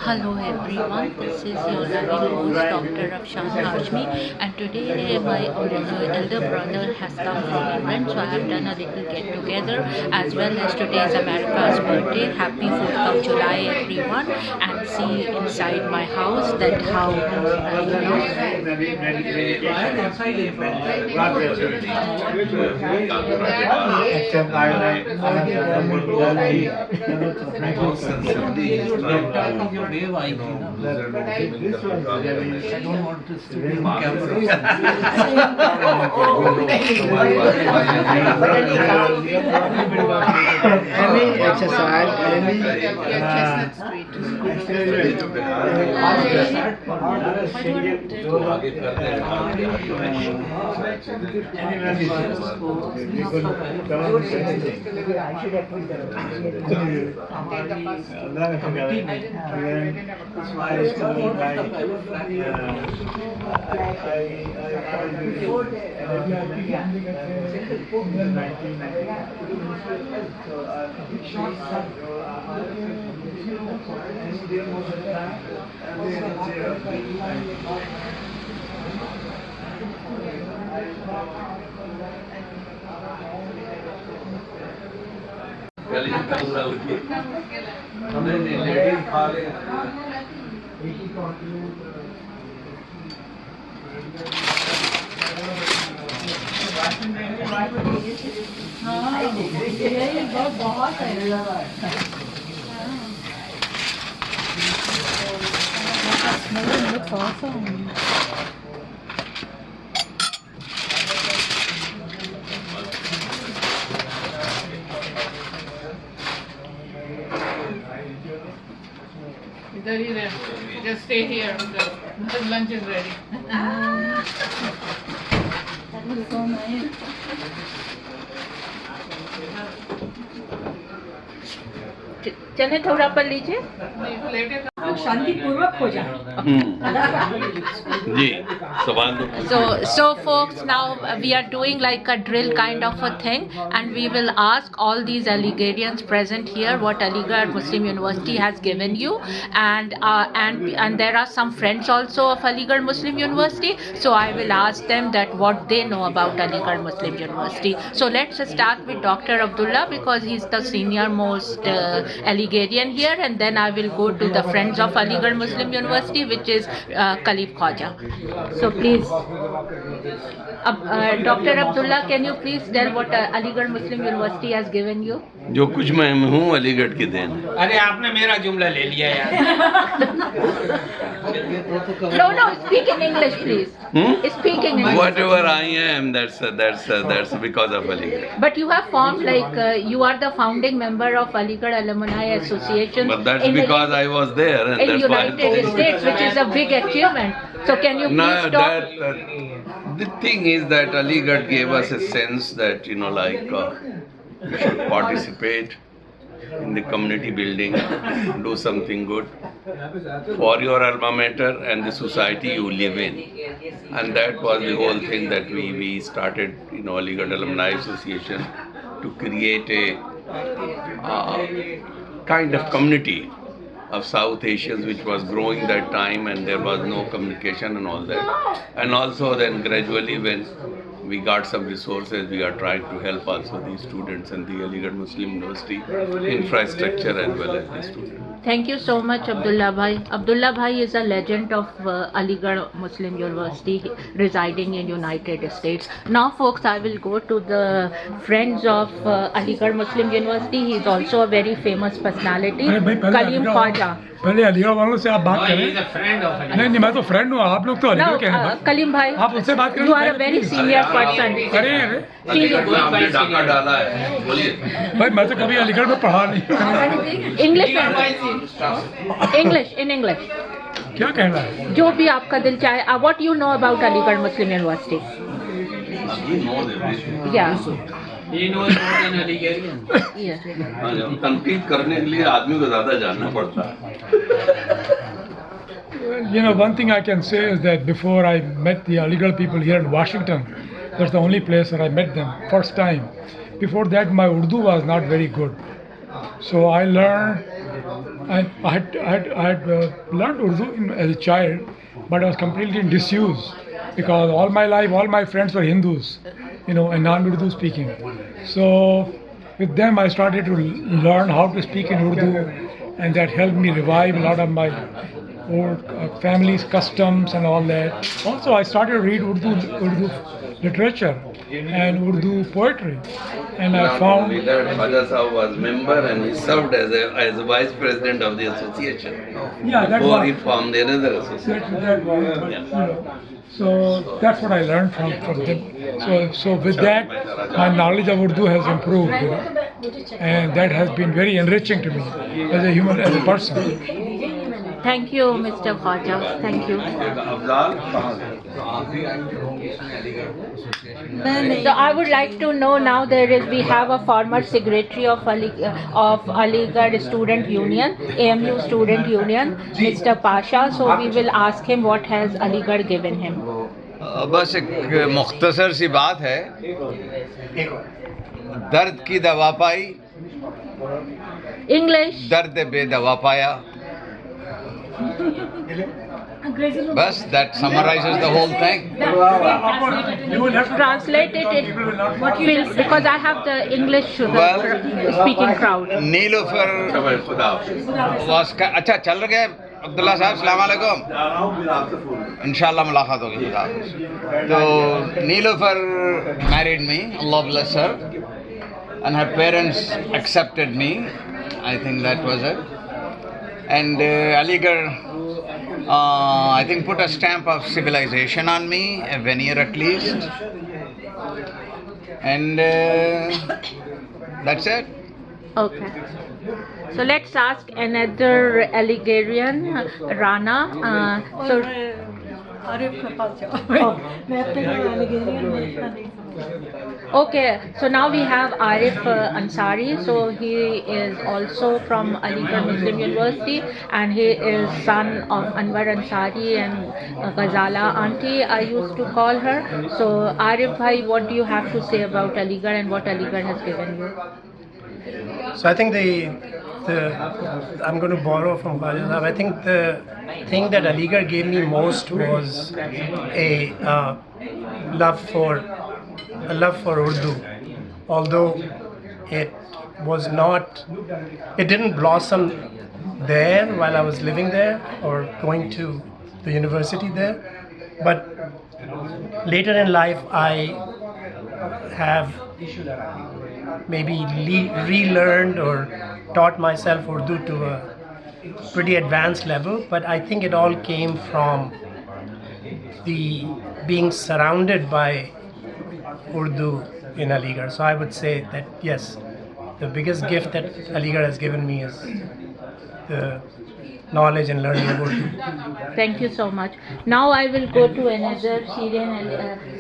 Hello everyone, this is your loving host Dr. Afshan Hashmi, and today my elder brother has come from England, so I have done a little get together, as well as today is America's birthday. Happy 4th of July everyone, and see inside my house that how any exercise, any looks awesome. Idhar hi reh. Just stay here. The lunch is ready. That was so nice. चले थोड़ा पर लीजिए शांतिपूर्वक हो जाए जी सवाल So folks, now we are doing like a drill kind of a thing, and we will ask all these Aligarhians present here what Aligarh Muslim University has given you, and there are some friends also of Aligarh Muslim University, so I will ask them that what they know about Aligarh Muslim University. So let's start with Dr. Abdullah, because he's the senior most Aligarhian here, and then I will go to the friends of Aligarh Muslim University, which is Khalif Khwaja. So please, Dr. Abdullah, can you please tell what Aligarh Muslim University has given you? जो कुछ मैं हूँ अलीगढ़ की then. अरे आपने मेरा जुमला ले लिया यार। No, speak in English, please. Speak in English. Whatever I am, that's because of Aligarh. But you have formed you are the founding member of Aligarh Alumni Association. But that's because I was there, and in that's United why. States, which is a big achievement. So can you please talk? The thing is that Aligarh gave us a sense that we should participate in the community building, do something good for your alma mater and the society you live in. And that was the whole thing that we started, Aligarh Alumni Association, to create a kind of community of South Asians which was growing that time, and there was no communication and all that. And also then gradually when we got some resources, we are trying to help also the students and the Aligarh Muslim University infrastructure as well as the students. Thank you so much, Abdullah Bhai. Abdullah Bhai is a legend of Aligarh Muslim University residing in United States. Now folks, I will go to the friends of Aligarh Muslim University. He is also a very famous personality, Khalif Khwaja. पहले अलीगढ़ वालों से आप बात करें। नहीं, मैं तो friend हूँ, आप लोग तो अलीगढ़ के हैं। कलीम भाई, आप उससे बात करें। You are a very senior person. आपने डाका डाला है, बोलिए। भाई मैं तो कभी अलीगढ़ में पढ़ा नहीं। English in English. क्या कहना है? जो भी आपका दिल चाहे. What you know about Aligarh Muslim University? Yeah. He knows more than Aligarhian. Yeah. तनकीद करने के लिए आदमी को ज़्यादा जानना पड़ता है। One thing I can say is that before I met the Aligarh people here in Washington, that's the only place where I met them first time. Before that, my Urdu was not very good. So I learned, I had learned Urdu as a child, but I was completely in disuse because all my life, all my friends were Hindus, and non-Urdu speaking. So with them, I started to learn how to speak in Urdu, and that helped me revive a lot of my old family's customs and all that. Also, I started to read Urdu literature and Urdu poetry, and I Not found. only that, Khaja Sahib was member and he served as a vice president of the association. Yeah, that Before was. he formed another association. That was, so that's what I learned from them. So with that, my knowledge of Urdu has improved, and that has been very enriching to me as a human, as a person. Thank you, Mr. Khwaja. Thank you. So I would like to know now we have a former secretary of Aligarh Student Union, AMU Student Union, Mr. Pasha. So we will ask him what has Aligarh given him. बस एक मुख्तसर सी बात है, दर्द की दवा पाई, English. दर्द बेदवा पाया. Bas, that summarizes the whole thing. You will have to Translate it because I have the English speaking crowd. Nilofar was अच्छा चल गया. अब्दुल्ला साहब सलाम अलैकुम. इंशाल्लाह मुलाकात होगी. तो Nilofar married me, Allah bless her, and her parents accepted me. I think that was it. And Aligarh, I think, put a stamp of civilization on me, a veneer at least. And that's it. Okay. So let's ask another Aligarhian, Rana. Okay, so now we have Arif Ansari. So he is also from Aligarh Muslim University, and he is son of Anwar Ansari and Ghazala auntie, I used to call her. So Arif bhai, what do you have to say about Aligarh and what Aligarh has given you? So I think I'm going to borrow from Khaja Sahab. I think the thing that Aligarh gave me most was a love for Urdu, although it didn't blossom there while I was living there or going to the university there, but later in life I have maybe relearned or taught myself Urdu to a pretty advanced level, but I think it all came from the being surrounded by Urdu in Aligarh. So I would say that yes, the biggest gift that Aligarh has given me is the knowledge and learning of Urdu. Thank you so much. Now I will go to another senior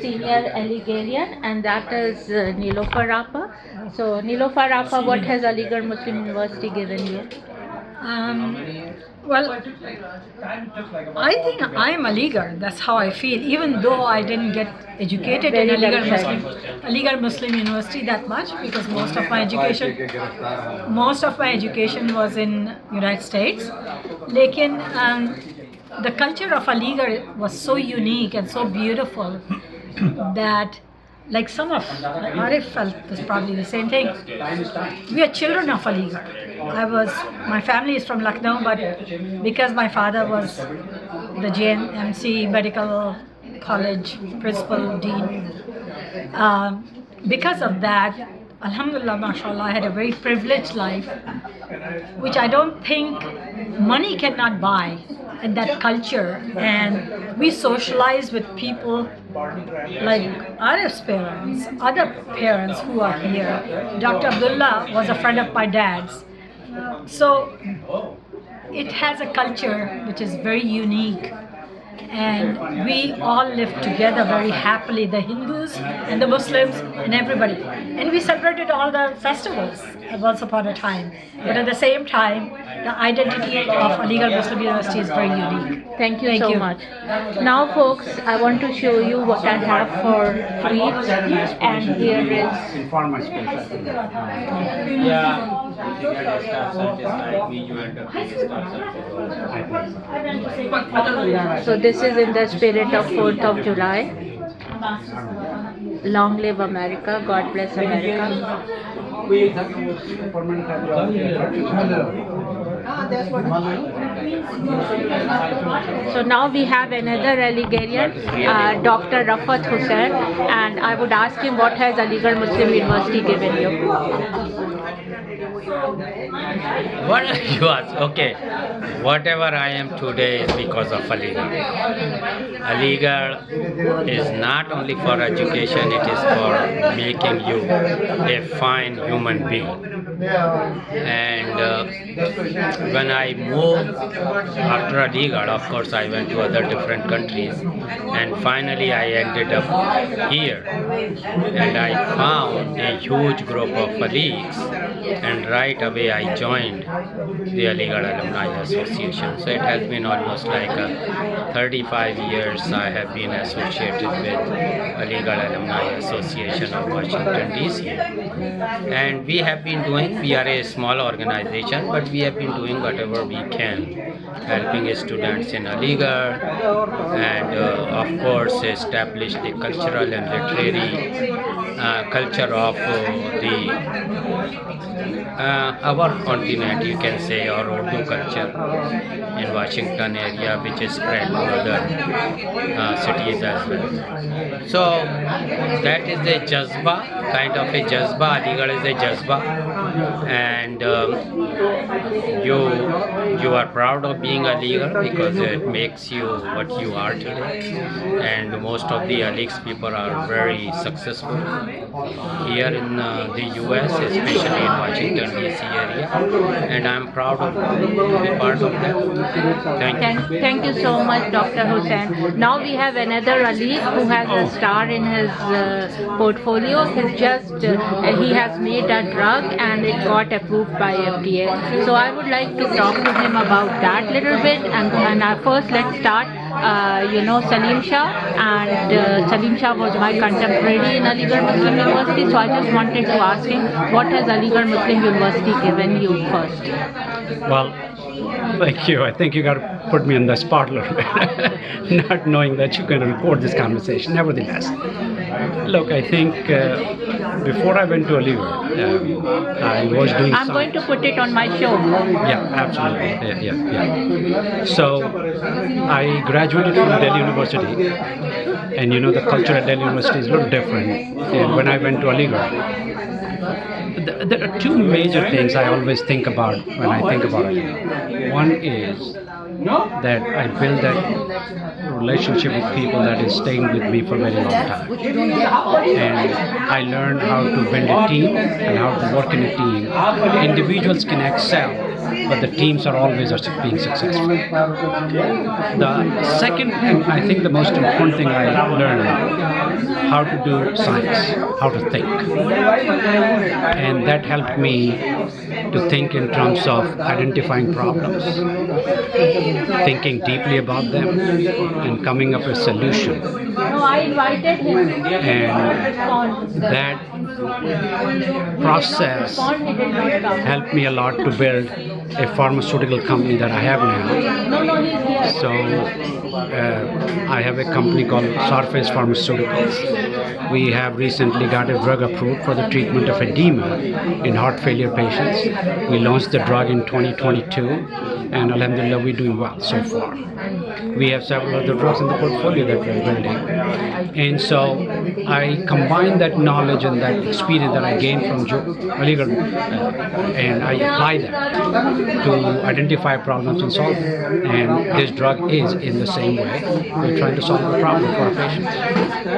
Aligarhian, and that is Nilofer Rapa. So Nilofer Rapa, what has Aligarh Muslim University given you? Well, I think I'm Aligarh. That's how I feel. Even though I didn't get educated in Aligarh Muslim University that much, because most of my education was in United States. Lekin the culture of Aligarh was so unique and so beautiful that, like Arif felt this probably the same thing. We are children of Aligarh. My family is from Lucknow, but because my father was the JMC Medical College principal dean, because of that, Alhamdulillah, mashallah, I had a very privileged life, which I don't think money cannot buy, and that culture. And we socialize with people like Arif's parents, other parents who are here. Dr. Abdullah was a friend of my dad's. So it has a culture which is very unique, and we all live together very happily, the Hindus and the Muslims and everybody. And we celebrated all the festivals once upon a time. But at the same time, the identity of Aligarh Muslim University is very unique. Thank you so much. Now folks, I want to show you what I have for treats, and here is Aligarh staff scientist like me, you end up being a staff scientist. So this is in the spirit of 4th of July. Long live America. God bless America. So now we have another Aligarhian, Dr. Rafat Hussain, and I would ask him what has Aligarh Muslim University given you? What you ask? Okay, whatever I am today is because of Aligarh. Aligarh is not only for education, it is for making you a fine human being. And when I moved after Aligarh, of course I went to other different countries, and finally I ended up here, and I found a huge group of colleagues, and right away I joined the Aligarh Alumni Association. So it has been almost like 35 years I have been associated with Aligarh Alumni Association of Washington DC, and we have been doing, we are a small organization, but we have been doing whatever we can, helping students in Aligarh, and of course establish the cultural and literary culture of our continent, you can say, or Urdu culture in Washington area, which is spread to other cities as well. So that is a jazba, kind of a jazba. Aligarh is a jazba, and you are proud of being Aligarh because it makes you what you are today. And most of the Aligarh people are very successful here in the US, especially in Washington DC area, and I'm proud of to be part of that. Thank you so much, Dr. Hussain. Now we have another Ali who has a star in his portfolio. He has made a drug and it got approved by FDA. So I would like to talk to him about that little bit. And first let's start. Salim Shah, and Salim Shah was my contemporary in Aligarh Muslim University, so I just wanted to ask him, what has Aligarh Muslim University given you first? Well, thank you. I think you got to put me on the spot a little bit, not knowing that you're going to record this conversation. Nevertheless, look, I think before I went to Aligarh, I was doing I'm going to put it on my show. Yeah, absolutely. Yeah. So I graduated from Delhi University, and the culture at Delhi University is a little different. And when I went to Aligarh, there are two major things I always think about when I think about Aligarh. One is that I built that relationship with people that is staying with me for a very long time. And I learned how to build a team and how to work in a team. Individuals can excel, but the teams are always being successful. The second, and I think the most important thing I learned, how to do science, how to think. And that helped me to think in terms of identifying problems, thinking deeply about them, and coming up with a solution. And that process helped me a lot to build a pharmaceutical company that I have now. So I have a company called Surface Pharmaceuticals. We have recently got a drug approved for the treatment of edema in heart failure patients. We launched the drug in 2022, and alhamdulillah, we're doing well so far. We have several other drugs in the portfolio that we're building. And so I combine that knowledge and that experience that I gained from Aligarh, and I apply that to identify problems and solve them. And this drug is in the same way. We're trying to solve the problem for our patients.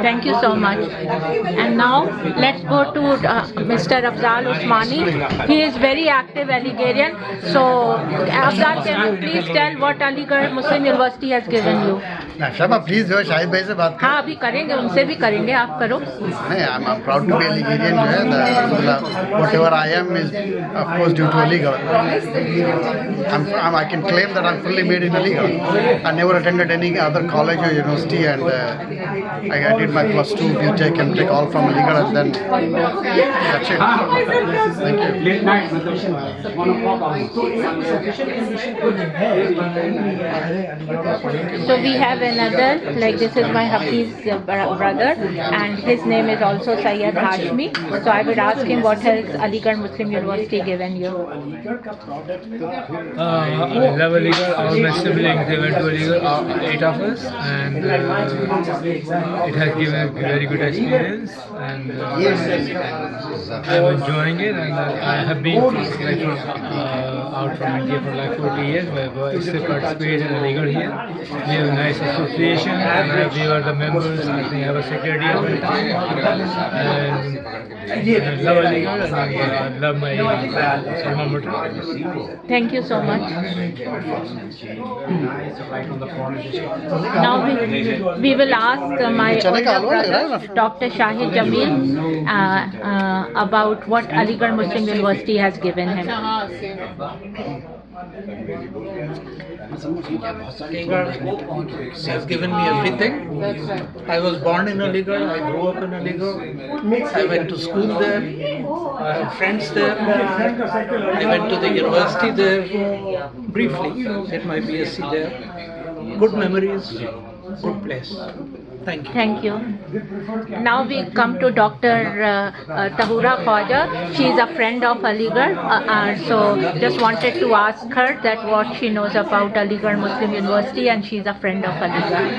Thank you so much. And now let's go to Mr. Afzal Usmani. He is very active Aligarhian. So Afzal, can you please tell what Aligarh Muslim University has given you? Shama please जो शाहिद भाई से बात करें. हाँ, अभी करेंगे, उनसे भी करेंगे, आप करो. नहीं, I'm proud to be Aligarhian जो है. Whatever I am is of course due to Aligarh. I can claim that I'm fully made in Aligarh. I never attended any other college or university, and I did my plus two, BTech, MTech all from Aligarh, and then that's it. Thank you. Late night, 1 o'clock almost. So we have another, like this is my Hafiz's brother, and his name is also Sayyid Hashmi. So I would ask him, what has Aligarh Muslim University given you? I love Aligarh. All my siblings, they went to Aligarh, 8 of us, and it has given a very good experience, and I'm enjoying it, and I have been out from India for like 40 years. I still participate in Aligarh here. We have a nice association, and we are the members. I think I have a secretary of it, and I love Aligarh, and I love my AlmaMater. Thank you so much. Now we will ask my older brother, Dr. Shahid Jamil, about what Aligarh Muslim University has given him. Aligarh has given me everything. I was born in Aligarh, I grew up in Aligarh, I went to school there, I have friends there, I went to the university there, briefly, did my BSc there. Good memories, good place. Thank you. Thank you. Now we come to Dr. Tahura Khwaja. She is a friend of Aligarh. So just wanted to ask her that what she knows about Aligarh Muslim University, and she is a friend of Aligarh.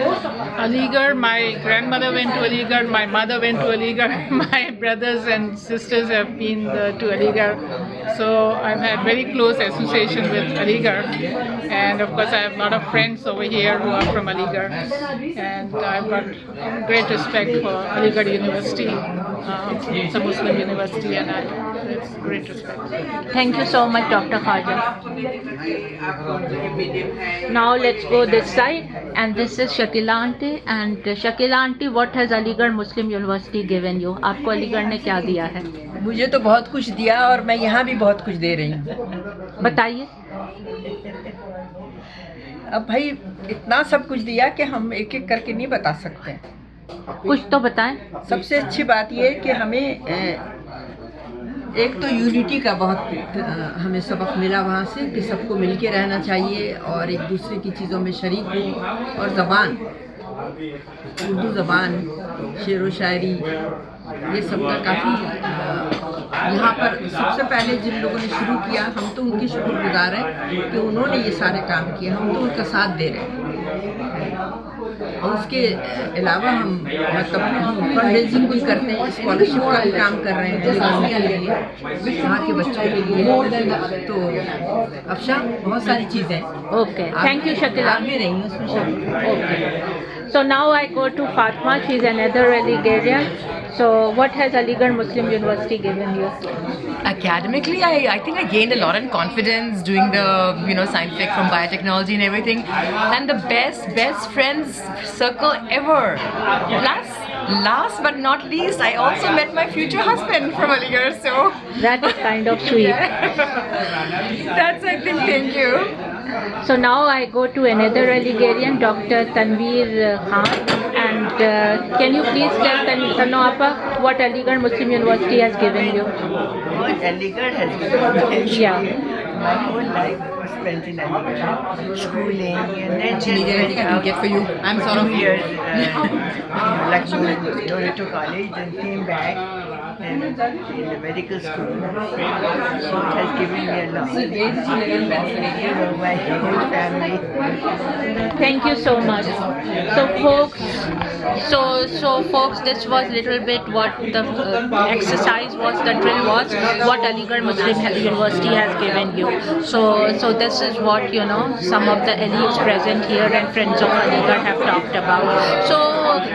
Aligarh, my grandmother went to Aligarh, my mother went to Aligarh, my brothers and sisters have been to Aligarh. So I've had very close association with Aligarh. And of course I have a lot of friends over here who are from Aligarh. And I've got great respect for Aligarh University. It's a Muslim university, and it's great respect. Thank you so much, Dr. Khwaja. Now let's go this side, and this is Shakila Aunty. And Shakila Aunty, what has Aligarh Muslim University given you? आपको अलीगढ़ ने क्या दिया है? मुझे तो बहुत कुछ दिया, और मैं यहाँ भी बहुत कुछ दे रही हूँ. बताइए. अब भाई इतना सब कुछ दिया कि हम एक एक करके नहीं बता सकते. कुछ तो बताएं. सबसे अच्छी बात ये है कि हमें एक तो यूनिटी का बहुत हमें सबक मिला वहाँ से, कि सबको मिल के रहना चाहिए और एक दूसरे की चीज़ों में शरीक हो. और ज़बान, उर्दू ज़बान, शेर व शायरी, ये सब का काफ़ी यहाँ पर सबसे पहले जिन लोगों ने शुरू किया, हम तो उनके शुक्रगुजार हैं कि उन्होंने ये सारे काम किए. हम तो उनका साथ दे रहे हैं. और उसके अलावा हम मतलब हम फंड रेजिंग भी करते हैं, स्कॉलरशिप का भी काम कर रहे हैं वहाँ के बच्चों के लिए. तो अफशा बहुत सारी चीज़ें. Okay, thank you, Shakila. भी रही हूँ उसमें. Okay. So now I go to Fatma. She is another Aligarhian. So what has Aligarh Muslim University given you? Academically, I think I gained a lot of confidence doing the science fic from biotechnology and everything, and the best friends circle ever. Plus, last but not least, I also met my future husband from Aligarh. So that is kind of sweet. That's, I think. Thank you. So now I go to another Aligarhian, Dr. Tanveer Khan. And can you please tell Tano Appa what Aligarh Muslim University has given you? What Aligarh has given me? Yeah. My whole life was spent in Aligarh, schooling, and then Do you need anything I can get for you? I'm sort of 2 years, Loreto College, and came back and in the medical school. So it has given me a lot. My whole family. Thank you so much. So folks, this was little bit what the exercise was, the drill was, what Aligarh Muslim University has given you. So this is what some of the elites present here and friends of Aligarh have talked about. So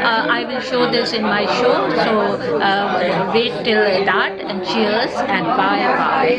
I will show this in my show. So wait till that, and cheers and bye bye.